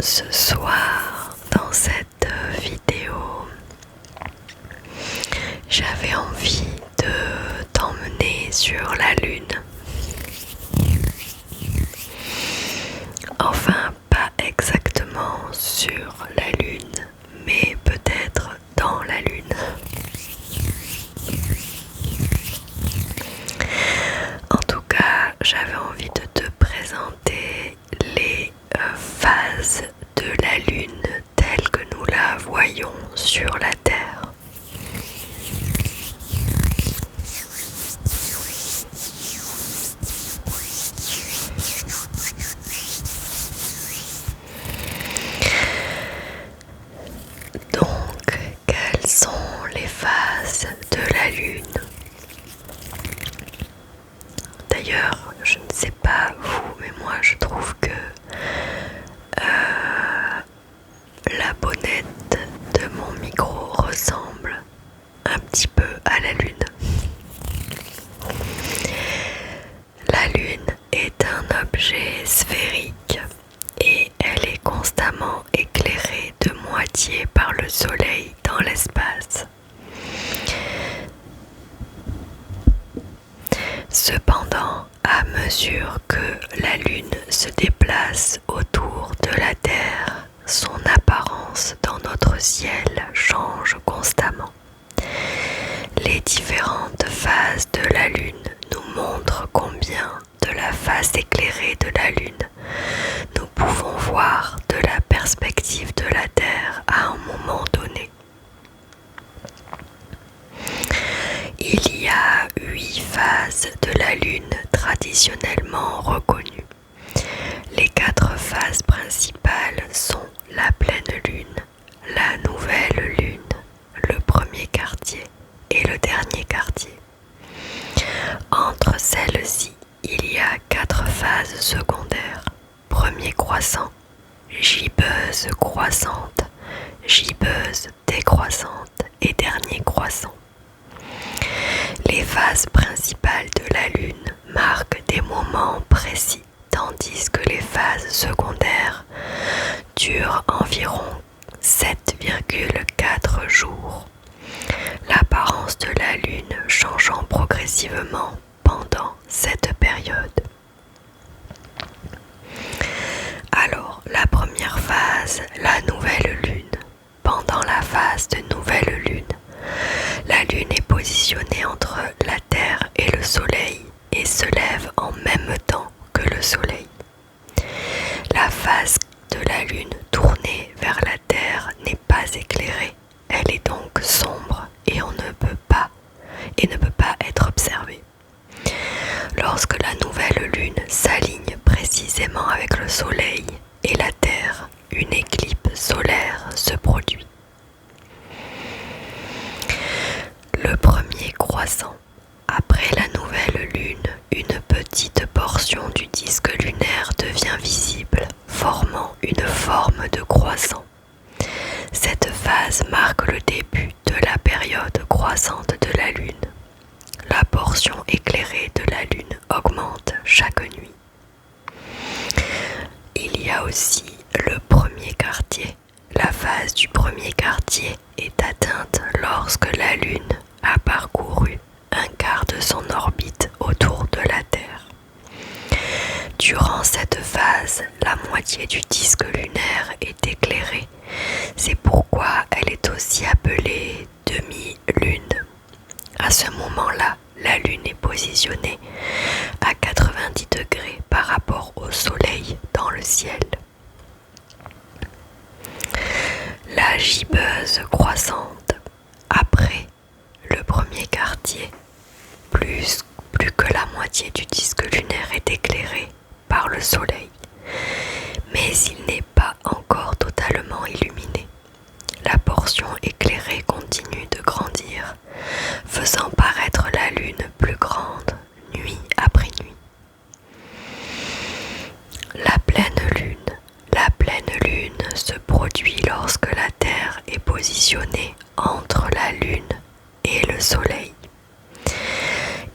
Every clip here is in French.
Ce soir, dans cette vidéo, j'avais envie de t'emmener sur la Lune. Enfin, pas exactement sur la Lune, mais peut-être dans la Lune. En tout cas, j'avais envie de te présenter les phases de la Lune telles que nous la voyons sur la Terre. Donc, quelles sont les phases de la Lune? D'ailleurs, je ne sais pas vous, mais moi je trouve que la bonnette de mon micro ressemble un petit peu à la Lune. La Lune est un objet sphérique et elle est constamment éclairée de moitié par le Soleil dans l'espace. Cependant, à mesure que la Lune se déplace autour de la Terre, son apparence dans notre ciel change constamment. Les différentes phases de la Lune nous montrent combien de la face éclairée de la Lune nous pouvons voir de la perspective de la Terre à un moment donné. Il y a 8 phases de la Lune traditionnellement reconnues. Les 4 phases principales sont la pleine Lune, la nouvelle Lune, le premier quartier et le dernier quartier. Entre celles-ci, il y a 4 phases secondaires. Premier croissant, gibbeuse croissante, gibbeuse décroissante et dernier croissant. Les phases principales de la Lune marquent des moments précis, tandis que les phases secondaires durent environ 7,4 jours. L'apparence de la Lune changeant progressivement pendant cette période. Alors, la première phase, la nouvelle Lune. Pendant la phase de nouvelle Lune, la Lune est positionnée entre la Terre et le Soleil et se lève en même temps que le Soleil. La face de la Lune tournée vers la Terre n'est pas éclairée, elle est donc sombre et ne peut pas être observée. Lorsque la nouvelle Lune s'aligne précisément avec le Soleil et la Terre, une éclipse solaire se produit. Le premier croissant. Après la nouvelle Lune, une petite portion du disque lunaire devient visible, formant une forme de croissant. Cette phase marque le début de la période croissante de la Lune. La portion éclairée de la Lune augmente chaque nuit. Il y a aussi le premier quartier. La phase du premier quartier est atteinte lorsque la Lune a parcouru un quart de son orbite autour de la Terre. Durant cette phase, la moitié du disque lunaire est éclairée. C'est pourquoi elle est aussi appelée demi-lune. À ce moment-là, la Lune est positionnée à 90 degrés par rapport au Soleil dans le ciel. La gibbeuse croissante. Après le premier quartier, plus que la moitié du disque lunaire est éclairé par le Soleil, mais il n'est pas encore totalement illuminé. La portion éclairée continue de grandir, faisant paraître la Lune plus grande, nuit après nuit. La pleine Lune. La pleine Lune se produit lorsque la Terre est positionnée entre la Lune et le Soleil.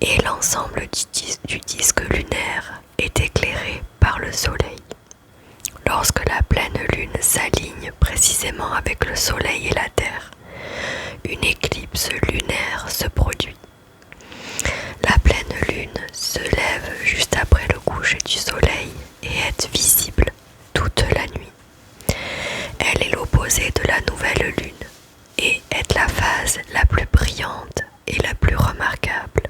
Et l'ensemble du disque lunaire est éclairé par le Soleil. lorsque la pleine lune s'aligne précisément avec le soleil et la terre, une éclipse lunaire se produit. La pleine lune se lève juste après le coucher du soleil et est visible toute la nuit. Elle est l'opposé de la nouvelle lune et est la phase la plus brillante et la plus remarquable.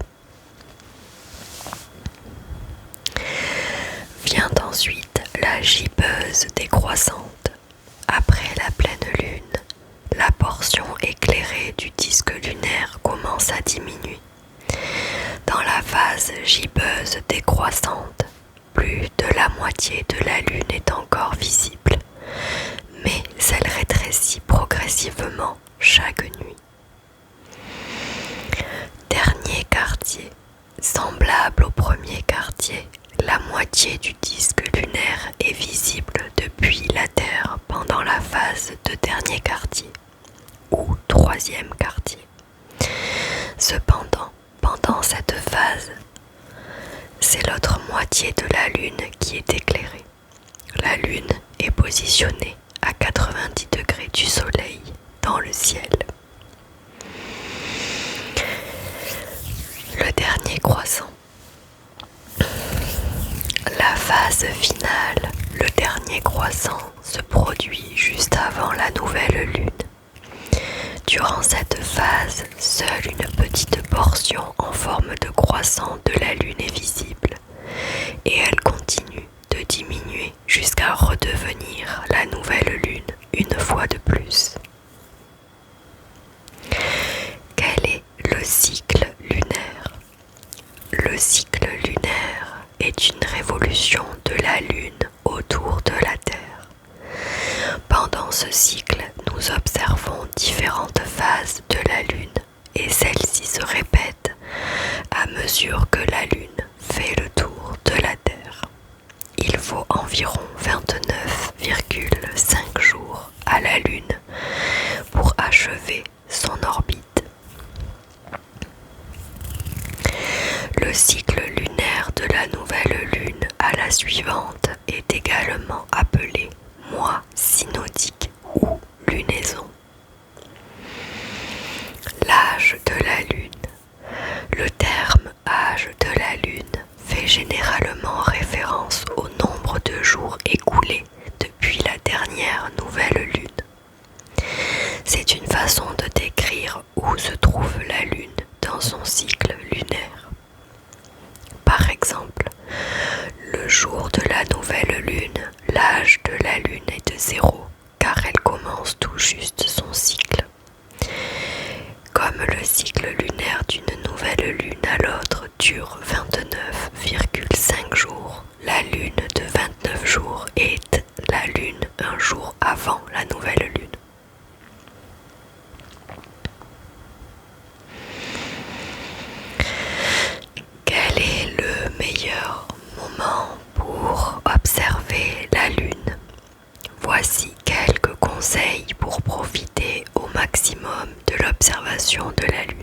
Vient ensuite la gibbeuse décroissante. Après la pleine lune, la portion éclairée du disque lunaire commence à diminuer. Dans la phase gibbeuse décroissante, plus de la moitié de la lune est encore visible, mais elle rétrécit progressivement chaque nuit. Dernier quartier, semblable au premier quartier, la moitié du disque lunaire est visible depuis la Terre pendant la phase de dernier quartier, ou troisième quartier. Cependant, pendant cette phase, c'est l'autre moitié de la Lune qui est éclairée. La Lune est positionnée à 90 degrés du Soleil dans le ciel. Le dernier croissant. La phase finale, le dernier croissant, se produit juste avant la nouvelle lune. Durant cette phase, seule une petite portion en forme de croissant de la lune est visible et elle continue de diminuer jusqu'à redevenir la nouvelle lune une fois de plus. Quel est le cycle lunaire? Le cycle lunaire est une révolution de la Lune autour de la Terre. Pendant ce cycle, nous observons différentes phases de la Lune et celles-ci se répètent à mesure que la Lune fait le tour de la Terre. Il faut environ 29,5 jours à la Lune pour achever son orbite. Le cycle lunaire de la nouvelle lune à la suivante est également appelé mois synodique ou lunaison. L'âge de la lune. Le terme âge de la lune fait généralement référence au nombre de jours écoulés depuis la dernière nouvelle lune. C'est une façon de décrire où se trouve la lune dans son cycle lunaire. Par exemple, le jour de la nouvelle lune, l'âge de la lune est de 0, car elle commence tout juste son cycle. Comme le cycle lunaire d'une nouvelle lune à l'autre dure 29,5 jours, la lune de 29 jours est la lune un jour avant la nouvelle lune. Quel est le meilleur moment pour observer la lune? Voici quelques conseils pour profiter au maximum de l'observation de la lune.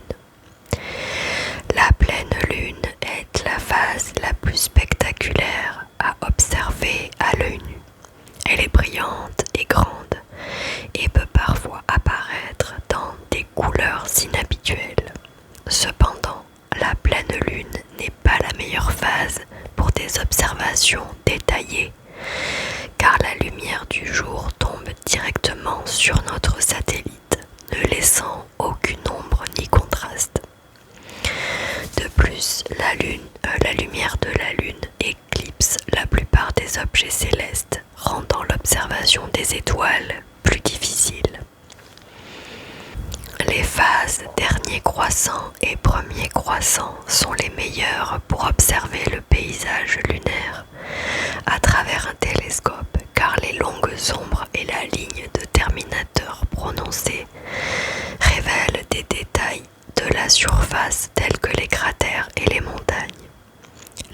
La pleine lune est la phase la plus spectaculaire à observer à l'œil nu. Elle est brillante et grande et peut parfois apparaître dans des couleurs inhabituelles. Cependant, la pleine lune n'est pas la meilleure phase pour des observations détaillées, car la lumière du jour tombe directement sur notre satellite, ne laissant aucune ombre ni contraste. De plus, la lumière de la lune éclipse la plupart des objets célestes, rendant l'observation des étoiles plus difficile. Les phases dernier croissant et premier croissant sont les meilleures pour observer le paysage lunaire à travers un télescope, car les longues ombres et la ligne de terminateur prononcée révèlent des détails de la surface tels que les cratères et les montagnes.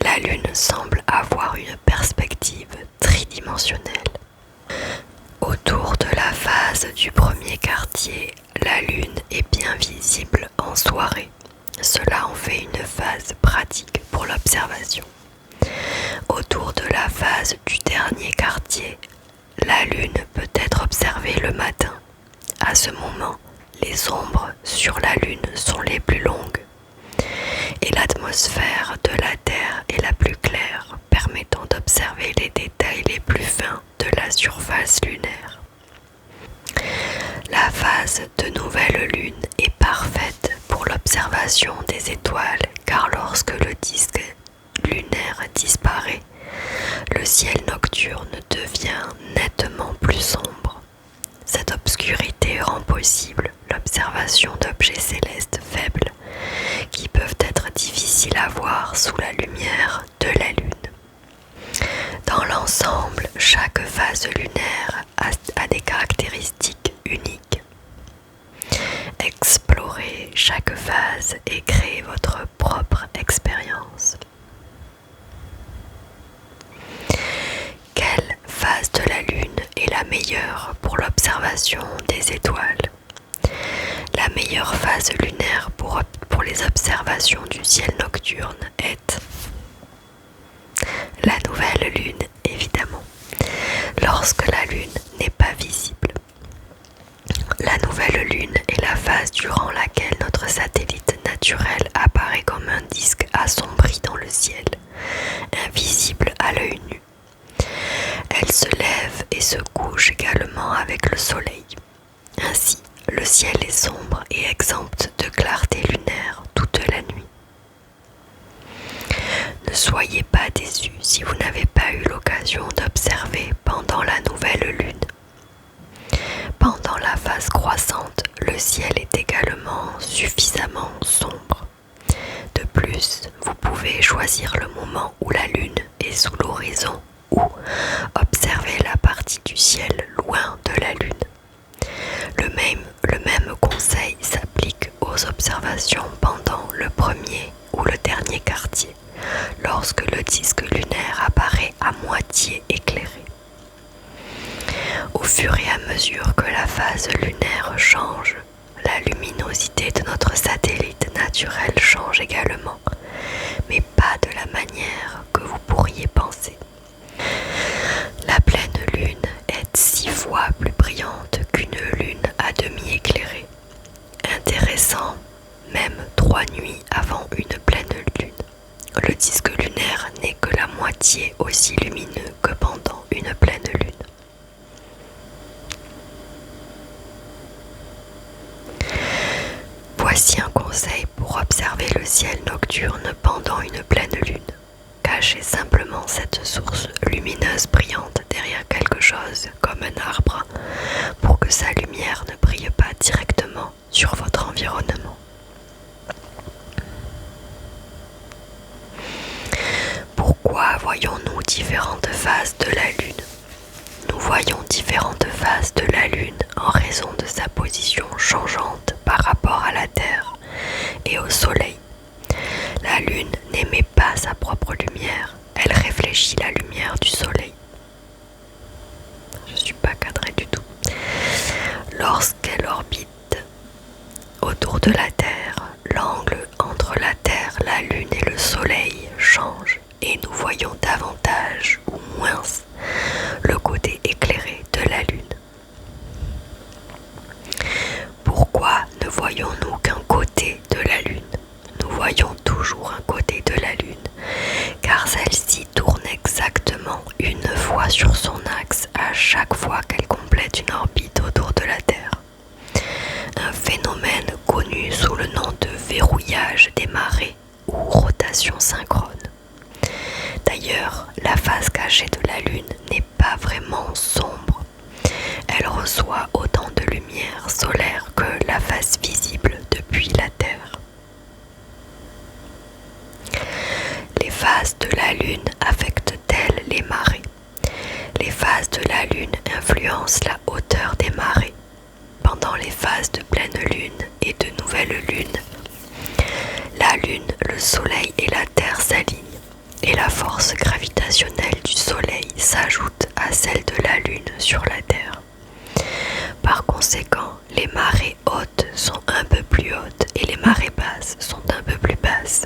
La Lune semble avoir une perspective tridimensionnelle. Autour de la phase du premier quartier, la Lune est bien visible en soirée. Cela en fait une phase pratique pour l'observation. Autour de la phase du dernier quartier, la lune peut être observée le matin. À ce moment, les ombres sur la lune sont les plus longues et l'atmosphère de la Terre est la plus claire, permettant d'observer les détails les plus fins de la surface lunaire. La phase de nouvelle lune est parfaite pour l'observation des étoiles car lorsque le disque lunaire disparaît, le ciel nocturne devient nettement plus sombre. Cette obscurité rend possible l'observation d'objets célestes faibles qui peuvent être difficiles à voir sous la lumière de la Lune. Dans l'ensemble, chaque phase lunaire a des caractéristiques uniques. Explorez chaque phase et créez votre propre expérience. Quelle phase de la Lune est la meilleure pour l'observation des étoiles? La meilleure phase lunaire pour les observations du ciel nocturne est la nouvelle lune, évidemment, lorsque la lune n'est pas visible. La nouvelle lune est la phase durant laquelle notre satellite naturel apparaît comme un disque assombri dans le ciel, invisible à l'œil nu. Elle se lève et se couche également avec le soleil. Ainsi, le ciel est sombre et exempt de clarté lunaire toute la nuit. Ne soyez pas déçus si vous n'avez pas eu l'occasion d'observer pendant la nouvelle lune. Pendant la phase croissante, le ciel est également suffisamment sombre. De plus, vous pouvez choisir le moment où la lune est sous l'horizon ou observer la partie du ciel loin de la lune. Le même conseil s'applique aux observations pendant le premier ou le dernier quartier, lorsque le disque lunaire apparaît à moitié éclairé. Au fur et à mesure que la phase lunaire change, la luminosité de notre satellite naturel change également, mais pas de la manière que vous pourriez penser. La pleine lune est 6 fois plus brillante qu'une lune à demi éclairée. Intéressant, même 3 nuits avant une pleine lune, le disque lunaire n'est que la moitié aussi lumineux que pendant une pleine lune. Voici un conseil pour observer le ciel nocturne pendant une pleine lune. Cachez simplement cette source lumineuse brillante derrière quelque chose comme un arbre pour que sa lumière ne brille pas directement sur votre environnement. Pourquoi voyons-nous différentes phases de la Lune? Nous voyons différentes phases de la Lune en raison de sa position changeante par rapport à la Terre et au Soleil. La Lune n'émet pas sa propre lumière, elle réfléchit la lumière du Soleil. Je ne suis pas cadrée du tout. Lorsqu'elle orbite autour de la Terre, l'angle entre la Terre, la Lune et le Soleil change et nous voyons davantage ou moins le côté éclairé de la Lune. Pourquoi ne voyons-nous qu'un côté de la Lune? Nous voyons toujours un côté de la Lune, car celle-ci tourne exactement une fois sur son axe à chaque fois qu'elle complète une orbite autour de la Terre. Un phénomène connu sous le nom de verrouillage des marées ou rotation synchrone. D'ailleurs, la face cachée de la Lune n'est pas vraiment sombre. Elle reçoit autant de lumière solaire que la face visible depuis la Terre. Les phases de la Lune affectent-elles les marées? Les phases de la Lune influencent la hauteur des marées. Pendant les phases de pleine Lune et de nouvelle Lune, la Lune, le Soleil et la Terre s'alignent et la force gravitationnelle du Soleil s'ajoute à celle de la Lune sur la Terre. Par conséquent, les marées hautes sont un peu plus hautes et les marées basses sont un peu plus basses.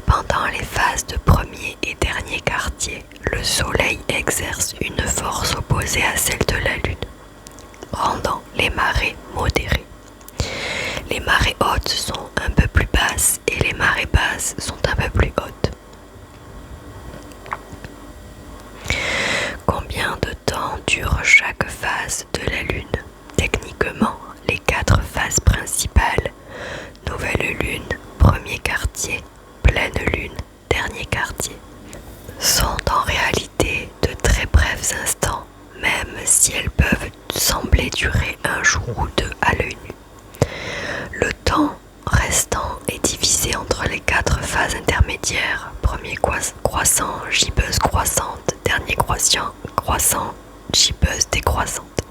Pendant les phases de premier et dernier quartier, le Soleil exerce une force opposée à celle de la Lune, rendant les marées modérées. Les marées hautes sont un peu plus basses et les marées basses sont un peu plus hautes. Combien de temps dure chaque phase de la Lune? Techniquement, les 4 phases principales, nouvelle Lune, premier quartier, pleine Lune, dernier quartier, sont en réalité de très brefs instants, même si elles peuvent sembler durer un jour ou deux à l'œil nu. Le temps restant est divisé entre les 4 phases intermédiaires, premier croissant, gibbeuse croissante, dernier croissant, gibbeuse décroissante,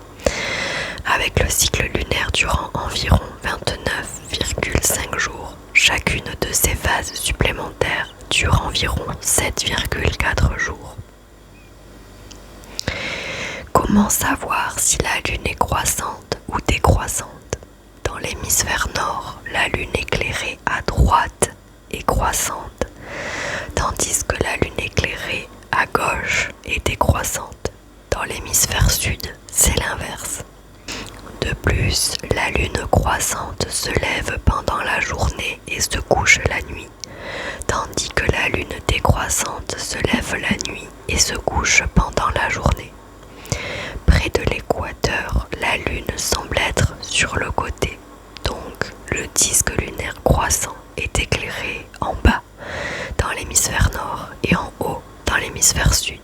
avec le cycle lunaire durant environ 29,5 jours. Chacune de ces phases supplémentaires dure environ 7,4 jours. Comment savoir si la Lune est croissante ou décroissante? Dans l'hémisphère nord, la Lune éclairée à droite est croissante, tandis que la Lune éclairée à gauche est décroissante. Dans l'hémisphère sud, c'est l'inverse. De plus, la Lune croissante se lève pendant la journée et se couche la nuit, tandis que la Lune décroissante se lève la nuit et se couche pendant la journée. Près de l'équateur, la Lune semble être sur le côté, donc le disque lunaire croissant est éclairé en bas dans l'hémisphère nord et en haut dans l'hémisphère sud.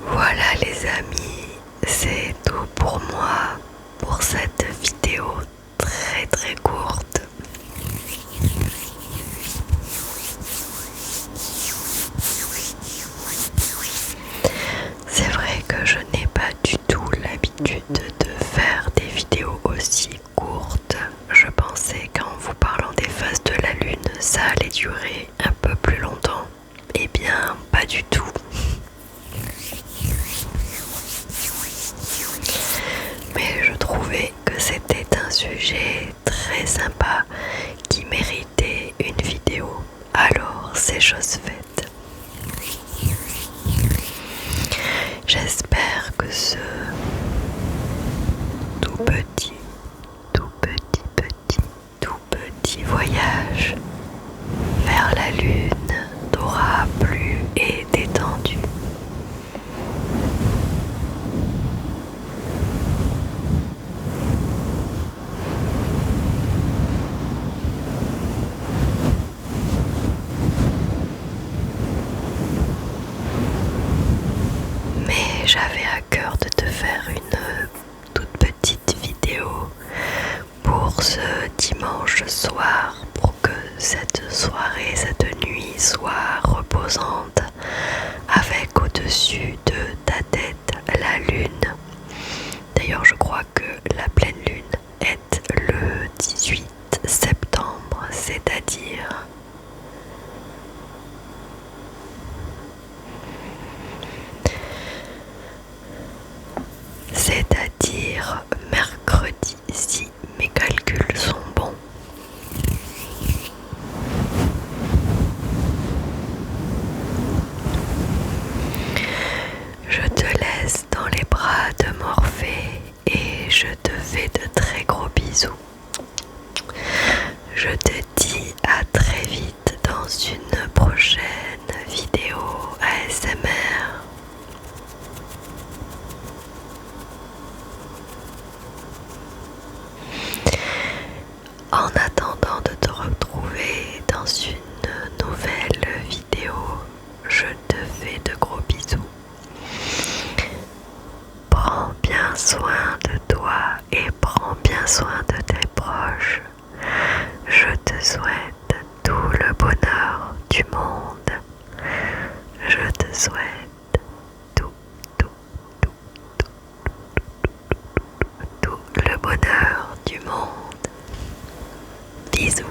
Voilà les amis, c'est tout pour moi pour cette vidéo très courte. C'est vrai que je n'ai pas du tout l'habitude de faire des vidéos aussi courtes. Je pensais qu'en vous parlant des phases de la Lune, ça allait durer un peu plus longtemps. Eh bien, pas du tout. Mais je trouvais que c'était un sujet très sympa qui méritait une vidéo. Alors, c'est chose faite. J'espère que ce tout petit voyage vers la Lune t'aura plu et détendu. Mais j'avais à cœur de te faire une toute petite vidéo pour ce dimanche soir, pour que cette soirée, cette nuit soit reposante, avec au-dessus de ta tête la lune. D'ailleurs, je crois que la pleine lune est le 18 septembre, c'est-à-dire mercredi, si mes calculs sont bons. Je te laisse dans les bras de Morphée et je te fais de très gros bisous. Je te dis à très vite dans une prochaine vidéo ASMR. En attendant de te retrouver dans une nouvelle vidéo, je te fais de gros bisous. Prends bien soin de toi et prends bien soin de tes proches. Je te souhaite tout le bonheur du monde. Je te souhaite tout le bonheur du monde. Bisous.